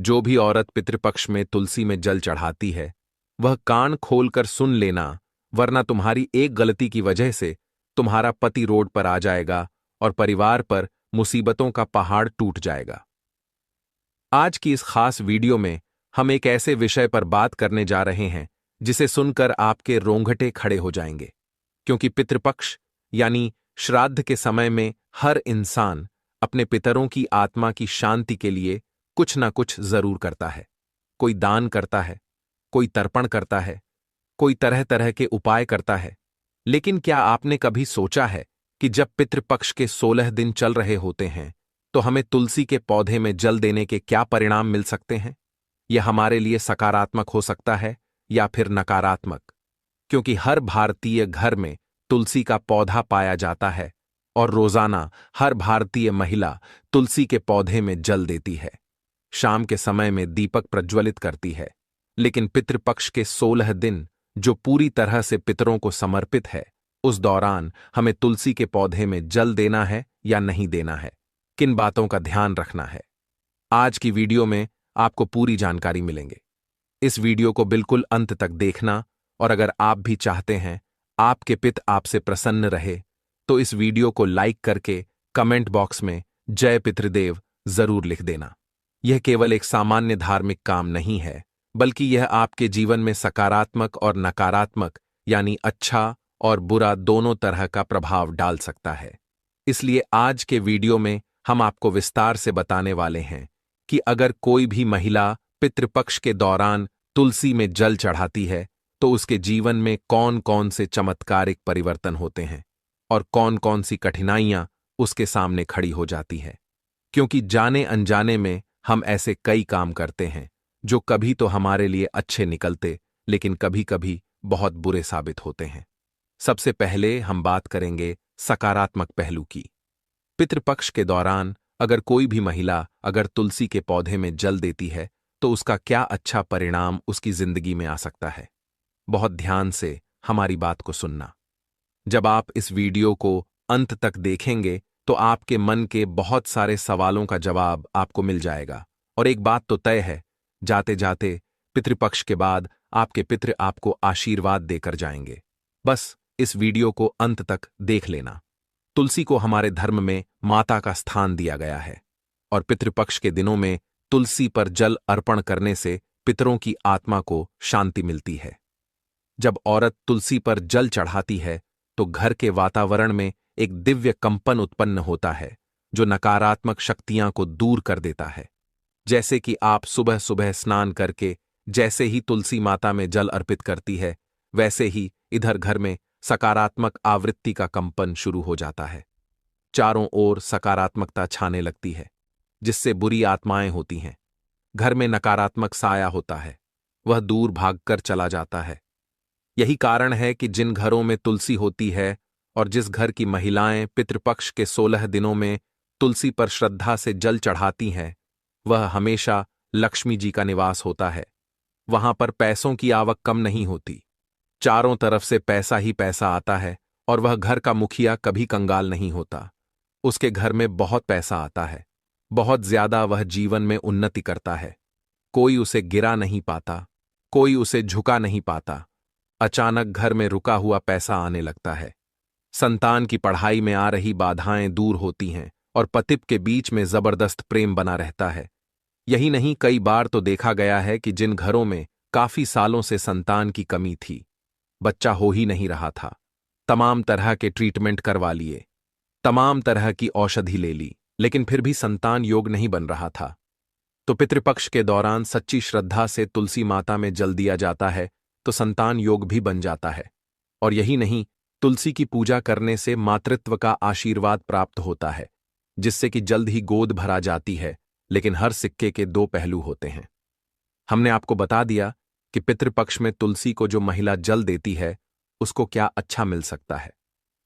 जो भी औरत पितृपक्ष में तुलसी में जल चढ़ाती है वह कान खोलकर सुन लेना, वरना तुम्हारी एक गलती की वजह से तुम्हारा पति रोड पर आ जाएगा और परिवार पर मुसीबतों का पहाड़ टूट जाएगा। आज की इस खास वीडियो में हम एक ऐसे विषय पर बात करने जा रहे हैं जिसे सुनकर आपके रोंगटे खड़े हो जाएंगे, क्योंकि पितृपक्ष यानी श्राद्ध के समय में हर इंसान अपने पितरों की आत्मा की शांति के लिए कुछ ना कुछ जरूर करता है। कोई दान करता है, कोई तर्पण करता है, कोई तरह तरह के उपाय करता है। लेकिन क्या आपने कभी सोचा है कि जब पितृपक्ष के 16 दिन चल रहे होते हैं तो हमें तुलसी के पौधे में जल देने के क्या परिणाम मिल सकते हैं? यह हमारे लिए सकारात्मक हो सकता है या फिर नकारात्मक, क्योंकि हर भारतीय घर में तुलसी का पौधा पाया जाता है और रोजाना हर भारतीय महिला तुलसी के पौधे में जल देती है। शाम के समय में दीपक प्रज्वलित करती है। लेकिन पितृपक्ष के 16 दिन जो पूरी तरह से पितरों को समर्पित है, उस दौरान हमें तुलसी के पौधे में जल देना है या नहीं देना है, किन बातों का ध्यान रखना है, आज की वीडियो में आपको पूरी जानकारी मिलेंगे। इस वीडियो को बिल्कुल अंत तक देखना, और अगर आप भी चाहते हैं आपके पिता आपसे प्रसन्न रहे तो इस वीडियो को लाइक करके कमेंट बॉक्स में जय पितृदेव जरूर लिख देना। यह केवल एक सामान्य धार्मिक काम नहीं है, बल्कि यह आपके जीवन में सकारात्मक और नकारात्मक यानी अच्छा और बुरा दोनों तरह का प्रभाव डाल सकता है। इसलिए आज के वीडियो में हम आपको विस्तार से बताने वाले हैं कि अगर कोई भी महिला पितृपक्ष के दौरान तुलसी में जल चढ़ाती है तो उसके जीवन में कौन कौन से चमत्कारिक परिवर्तन होते हैं और कौन कौन सी कठिनाइयां उसके सामने खड़ी हो जाती है। क्योंकि जाने अनजाने में हम ऐसे कई काम करते हैं जो कभी तो हमारे लिए अच्छे निकलते, लेकिन कभी कभी बहुत बुरे साबित होते हैं। सबसे पहले हम बात करेंगे सकारात्मक पहलू की। पितृपक्ष के दौरान अगर कोई भी महिला अगर तुलसी के पौधे में जल देती है तो उसका क्या अच्छा परिणाम उसकी जिंदगी में आ सकता है। बहुत ध्यान से हमारी बात को सुनना। जब आप इस वीडियो को अंत तक देखेंगे तो आपके मन के बहुत सारे सवालों का जवाब आपको मिल जाएगा। और एक बात तो तय है, जाते जाते पितृपक्ष के बाद आपके पितृ आपको आशीर्वाद देकर जाएंगे। बस इस वीडियो को अंत तक देख लेना। तुलसी को हमारे धर्म में माता का स्थान दिया गया है और पितृपक्ष के दिनों में तुलसी पर जल अर्पण करने से पितरों की आत्मा को शांति मिलती है। जब औरत तुलसी पर जल चढ़ाती है तो घर के वातावरण में एक दिव्य कंपन उत्पन्न होता है जो नकारात्मक शक्तियां को दूर कर देता है। जैसे कि आप सुबह सुबह स्नान करके जैसे ही तुलसी माता में जल अर्पित करती है, वैसे ही इधर घर में सकारात्मक आवृत्ति का कंपन शुरू हो जाता है। चारों ओर सकारात्मकता छाने लगती है, जिससे बुरी आत्माएं होती हैं। घर में नकारात्मक साया होता है, वह दूर भागकर चला जाता है। यही कारण है कि जिन घरों में तुलसी होती है और जिस घर की महिलाएं पितृपक्ष के 16 दिनों में तुलसी पर श्रद्धा से जल चढ़ाती हैं, वह हमेशा लक्ष्मी जी का निवास होता है। वहां पर पैसों की आवक कम नहीं होती, चारों तरफ से पैसा ही पैसा आता है और वह घर का मुखिया कभी कंगाल नहीं होता। उसके घर में बहुत पैसा आता है, बहुत ज्यादा वह जीवन में उन्नति करता है। कोई उसे गिरा नहीं पाता, कोई उसे झुका नहीं पाता। अचानक घर में रुका हुआ पैसा आने लगता है। संतान की पढ़ाई में आ रही बाधाएं दूर होती हैं और पति के बीच में जबरदस्त प्रेम बना रहता है। यही नहीं, कई बार तो देखा गया है कि जिन घरों में काफी सालों से संतान की कमी थी, बच्चा हो ही नहीं रहा था, तमाम तरह के ट्रीटमेंट करवा लिए, तमाम तरह की औषधि ले ली, लेकिन फिर भी संतान योग नहीं बन रहा था, तो पितृपक्ष के दौरान सच्ची श्रद्धा से तुलसी माता में जल दिया जाता है तो संतान योग भी बन जाता है। और यही नहीं, तुलसी की पूजा करने से मातृत्व का आशीर्वाद प्राप्त होता है, जिससे कि जल्द ही गोद भरा जाती है। लेकिन हर सिक्के के दो पहलू होते हैं। हमने आपको बता दिया कि पितृपक्ष में तुलसी को जो महिला जल देती है उसको क्या अच्छा मिल सकता है,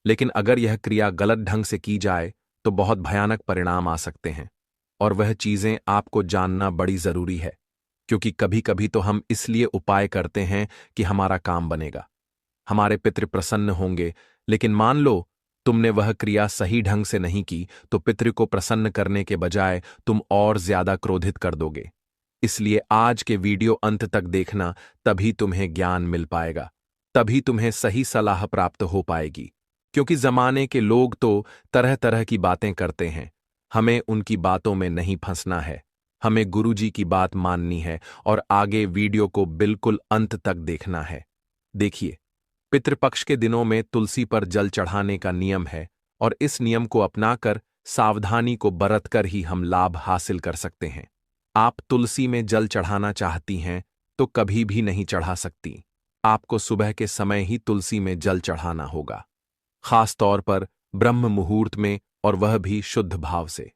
लेकिन अगर यह क्रिया गलत ढंग से की जाए तो बहुत भयानक परिणाम आ सकते हैं। और वह चीजें आपको जानना बड़ी जरूरी है, क्योंकि कभी कभी तो हम इसलिए उपाय करते हैं कि हमारा काम बनेगा, हमारे पितृ प्रसन्न होंगे, लेकिन मान लो तुमने वह क्रिया सही ढंग से नहीं की तो पितृ को प्रसन्न करने के बजाय तुम और ज्यादा क्रोधित कर दोगे। इसलिए आज के वीडियो अंत तक देखना, तभी तुम्हें ज्ञान मिल पाएगा, तभी तुम्हें सही सलाह प्राप्त हो पाएगी। क्योंकि जमाने के लोग तो तरह तरह की बातें करते हैं, हमें उनकी बातों में नहीं फंसना है। हमें गुरुजी की बात माननी है और आगे वीडियो को बिल्कुल अंत तक देखना है। देखिए, पितृपक्ष के दिनों में तुलसी पर जल चढ़ाने का नियम है और इस नियम को अपनाकर सावधानी को बरतकर ही हम लाभ हासिल कर सकते हैं। आप तुलसी में जल चढ़ाना चाहती हैं तो कभी भी नहीं चढ़ा सकती। आपको सुबह के समय ही तुलसी में जल चढ़ाना होगा, खास तौर पर ब्रह्म मुहूर्त में, और वह भी शुद्ध भाव से।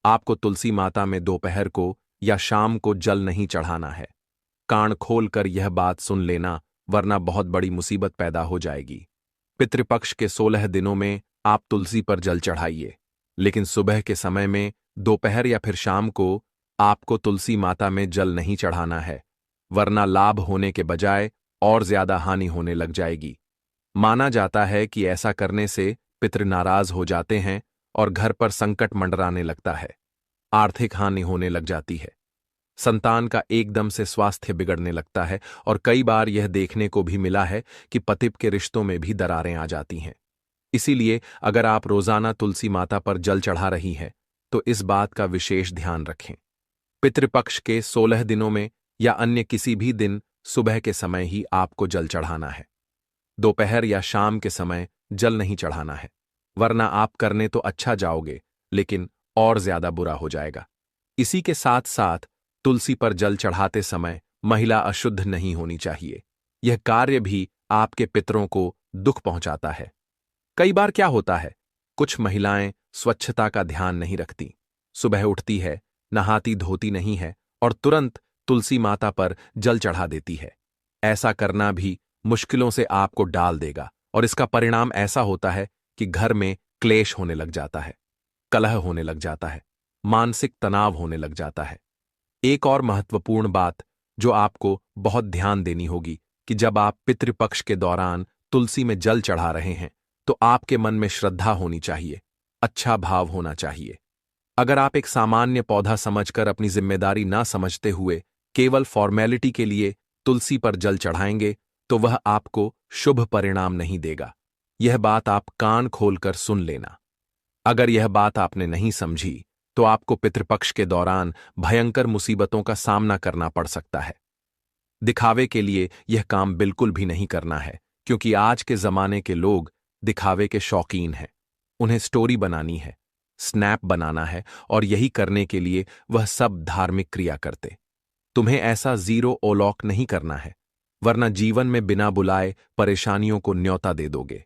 आपको तुलसी माता में दोपहर को या शाम को जल नहीं चढ़ाना है। कान खोलकर यह बात सुन लेना, वरना बहुत बड़ी मुसीबत पैदा हो जाएगी। पितृपक्ष के 16 दिनों में आप तुलसी पर जल चढ़ाइए, लेकिन सुबह के समय में, दोपहर या फिर शाम को आपको तुलसी माता में जल नहीं चढ़ाना है, वरना लाभ होने के बजाय और ज्यादा हानि होने लग जाएगी। माना जाता है कि ऐसा करने से पितृ नाराज हो जाते हैं और घर पर संकट मंडराने लगता है, आर्थिक हानि होने लग जाती है, संतान का एकदम से स्वास्थ्य बिगड़ने लगता है, और कई बार यह देखने को भी मिला है कि पति के रिश्तों में भी दरारें आ जाती हैं। इसीलिए अगर आप रोजाना तुलसी माता पर जल चढ़ा रही हैं तो इस बात का विशेष ध्यान रखें। पितृपक्ष के 16 दिनों में या अन्य किसी भी दिन सुबह के समय ही आपको जल चढ़ाना है। दोपहर या शाम के समय जल नहीं चढ़ाना है, वरना आप करने तो अच्छा जाओगे लेकिन और ज्यादा बुरा हो जाएगा। इसी के साथ साथ तुलसी पर जल चढ़ाते समय महिला अशुद्ध नहीं होनी चाहिए। यह कार्य भी आपके पितरों को दुख पहुंचाता है। कई बार क्या होता है, कुछ महिलाएं स्वच्छता का ध्यान नहीं रखती, सुबह उठती है, नहाती धोती नहीं है और तुरंत तुलसी माता पर जल चढ़ा देती है। ऐसा करना भी मुश्किलों से आपको डाल देगा और इसका परिणाम ऐसा होता है कि घर में क्लेश होने लग जाता है, कलह होने लग जाता है, मानसिक तनाव होने लग जाता है। एक और महत्वपूर्ण बात जो आपको बहुत ध्यान देनी होगी कि जब आप पितृपक्ष के दौरान तुलसी में जल चढ़ा रहे हैं तो आपके मन में श्रद्धा होनी चाहिए, अच्छा भाव होना चाहिए। अगर आप एक सामान्य पौधा समझकर अपनी जिम्मेदारी ना समझते हुए केवल फॉर्मेलिटी के लिए तुलसी पर जल चढ़ाएंगे तो वह आपको शुभ परिणाम नहीं देगा। यह बात आप कान खोलकर सुन लेना। अगर यह बात आपने नहीं समझी तो आपको पितृपक्ष के दौरान भयंकर मुसीबतों का सामना करना पड़ सकता है। दिखावे के लिए यह काम बिल्कुल भी नहीं करना है, क्योंकि आज के जमाने के लोग दिखावे के शौकीन हैं। उन्हें स्टोरी बनानी है, स्नैप बनाना है और यही करने के लिए वह सब धार्मिक क्रिया करते। तुम्हें ऐसा जीरो ओलॉक नहीं करना है, वरना जीवन में बिना बुलाए परेशानियों को न्योता दे दोगे।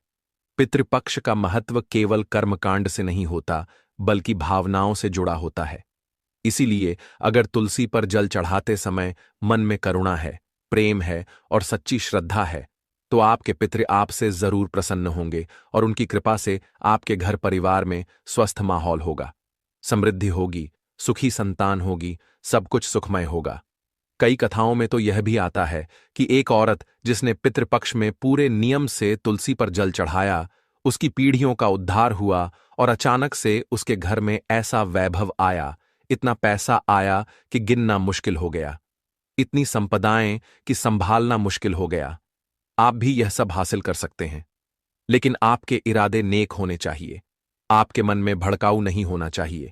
पितृपक्ष का महत्व केवल कर्मकांड से नहीं होता, बल्कि भावनाओं से जुड़ा होता है। इसीलिए अगर तुलसी पर जल चढ़ाते समय मन में करुणा है, प्रेम है और सच्ची श्रद्धा है तो आपके पितृ आपसे जरूर प्रसन्न होंगे और उनकी कृपा से आपके घर परिवार में स्वस्थ माहौल होगा, समृद्धि होगी, सुखी संतान होगी, सब कुछ सुखमय होगा। कई कथाओं में तो यह भी आता है कि एक औरत जिसने पितृपक्ष में पूरे नियम से तुलसी पर जल चढ़ाया, उसकी पीढ़ियों का उद्धार हुआ और अचानक से उसके घर में ऐसा वैभव आया, इतना पैसा आया कि गिनना मुश्किल हो गया, इतनी संपदाएं कि संभालना मुश्किल हो गया। आप भी यह सब हासिल कर सकते हैं, लेकिन आपके इरादे नेक होने चाहिए। आपके मन में भड़काऊ नहीं होना चाहिए,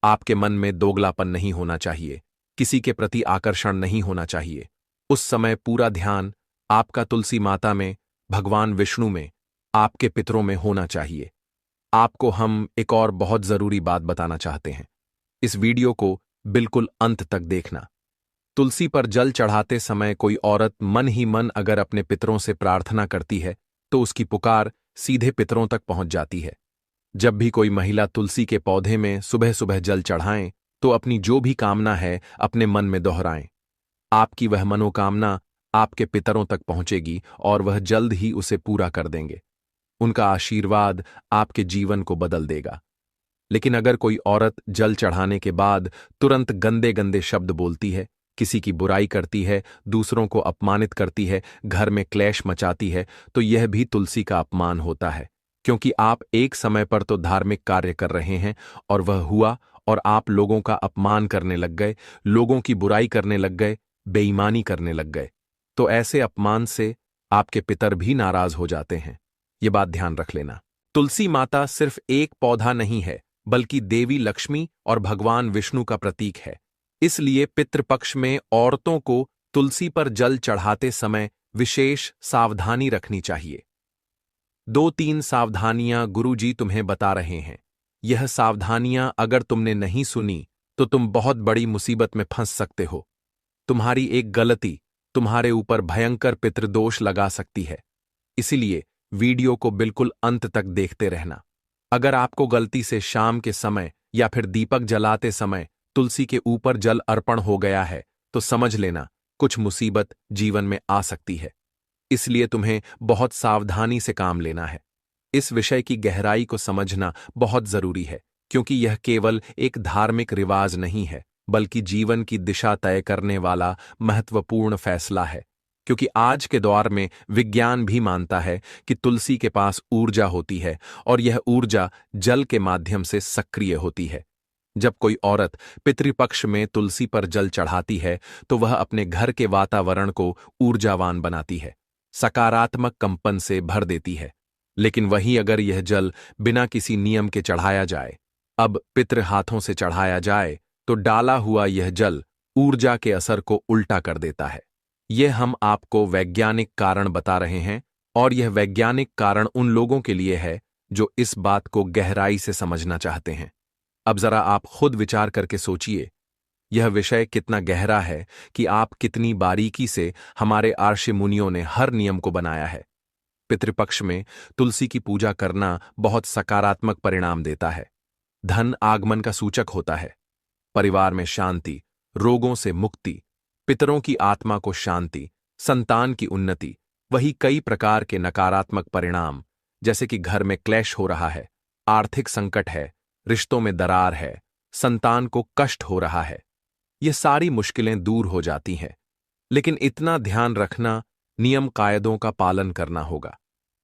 आपके मन में दोगलापन नहीं होना चाहिए, किसी के प्रति आकर्षण नहीं होना चाहिए। उस समय पूरा ध्यान आपका तुलसी माता में, भगवान विष्णु में, आपके पितरों में होना चाहिए। आपको हम एक और बहुत जरूरी बात बताना चाहते हैं, इस वीडियो को बिल्कुल अंत तक देखना। तुलसी पर जल चढ़ाते समय कोई औरत मन ही मन अगर अपने पितरों से प्रार्थना करती है तो उसकी पुकार सीधे पितरों तक पहुंच जाती है। जब भी कोई महिला तुलसी के पौधे में सुबह सुबह जल चढ़ाएं तो अपनी जो भी कामना है अपने मन में दोहराएं। आपकी वह मनोकामना आपके पितरों तक पहुंचेगी और वह जल्द ही उसे पूरा कर देंगे। उनका आशीर्वाद आपके जीवन को बदल देगा। लेकिन अगर कोई औरत जल चढ़ाने के बाद तुरंत गंदे गंदे शब्द बोलती है, किसी की बुराई करती है, दूसरों को अपमानित करती है, घर में क्लेश मचाती है, तो यह भी तुलसी का अपमान होता है, क्योंकि आप एक समय पर तो धार्मिक कार्य कर रहे हैं और वह हुआ और आप लोगों का अपमान करने लग गए, लोगों की बुराई करने लग गए, बेईमानी करने लग गए, तो ऐसे अपमान से आपके पितर भी नाराज हो जाते हैं। ये बात ध्यान रख लेना। तुलसी माता सिर्फ एक पौधा नहीं है, बल्कि देवी लक्ष्मी और भगवान विष्णु का प्रतीक है। इसलिए पितृपक्ष में औरतों को तुलसी पर जल चढ़ाते समय विशेष सावधानी रखनी चाहिए। 2-3 सावधानियां गुरुजी तुम्हें बता रहे हैं। यह सावधानियां अगर तुमने नहीं सुनी तो तुम बहुत बड़ी मुसीबत में फंस सकते हो। तुम्हारी एक गलती तुम्हारे ऊपर भयंकर पितृदोष लगा सकती है। इसीलिए वीडियो को बिल्कुल अंत तक देखते रहना। अगर आपको गलती से शाम के समय या फिर दीपक जलाते समय तुलसी के ऊपर जल अर्पण हो गया है, तो समझ लेना कुछ मुसीबत जीवन में आ सकती है। इसलिए तुम्हें बहुत सावधानी से काम लेना है। इस विषय की गहराई को समझना बहुत जरूरी है, क्योंकि यह केवल एक धार्मिक रिवाज नहीं है, बल्कि जीवन की दिशा तय करने वाला महत्वपूर्ण फैसला है। क्योंकि आज के दौर में विज्ञान भी मानता है कि तुलसी के पास ऊर्जा होती है और यह ऊर्जा जल के माध्यम से सक्रिय होती है। जब कोई औरत पितृपक्ष में तुलसी पर जल चढ़ाती है तो वह अपने घर के वातावरण को ऊर्जावान बनाती है, सकारात्मक कंपन से भर देती है। लेकिन वहीं अगर यह जल बिना किसी नियम के चढ़ाया जाए, अब पितृ हाथों से चढ़ाया जाए, तो डाला हुआ यह जल ऊर्जा के असर को उल्टा कर देता है। यह हम आपको वैज्ञानिक कारण बता रहे हैं, और यह वैज्ञानिक कारण उन लोगों के लिए है जो इस बात को गहराई से समझना चाहते हैं। अब जरा आप खुद विचार करके सोचिए, यह विषय कितना गहरा है कि आप कितनी बारीकी से हमारे आर्षि मुनियों ने हर नियम को बनाया है। पितृपक्ष में तुलसी की पूजा करना बहुत सकारात्मक परिणाम देता है। धन आगमन का सूचक होता है, परिवार में शांति, रोगों से मुक्ति, पितरों की आत्मा को शांति, संतान की उन्नति, वही कई प्रकार के नकारात्मक परिणाम, जैसे कि घर में क्लेश हो रहा है, आर्थिक संकट है, रिश्तों में दरार है, संतान को कष्ट हो रहा है, ये सारी मुश्किलें दूर हो जाती हैं। लेकिन इतना ध्यान रखना, नियम कायदों का पालन करना होगा।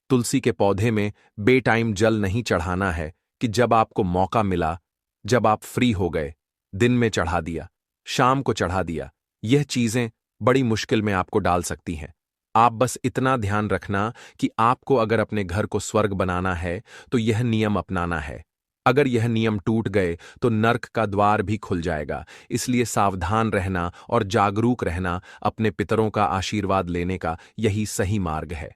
तुलसी के पौधे में बेटाइम जल नहीं चढ़ाना है कि जब आपको मौका मिला, जब आप फ्री हो गए, दिन में चढ़ा दिया, शाम को चढ़ा दिया। यह चीजें बड़ी मुश्किल में आपको डाल सकती हैं। आप बस इतना ध्यान रखना कि आपको अगर अपने घर को स्वर्ग बनाना है तो यह नियम अपनाना है। अगर यह नियम टूट गए तो नर्क का द्वार भी खुल जाएगा। इसलिए सावधान रहना और जागरूक रहना, अपने पितरों का आशीर्वाद लेने का यही सही मार्ग है।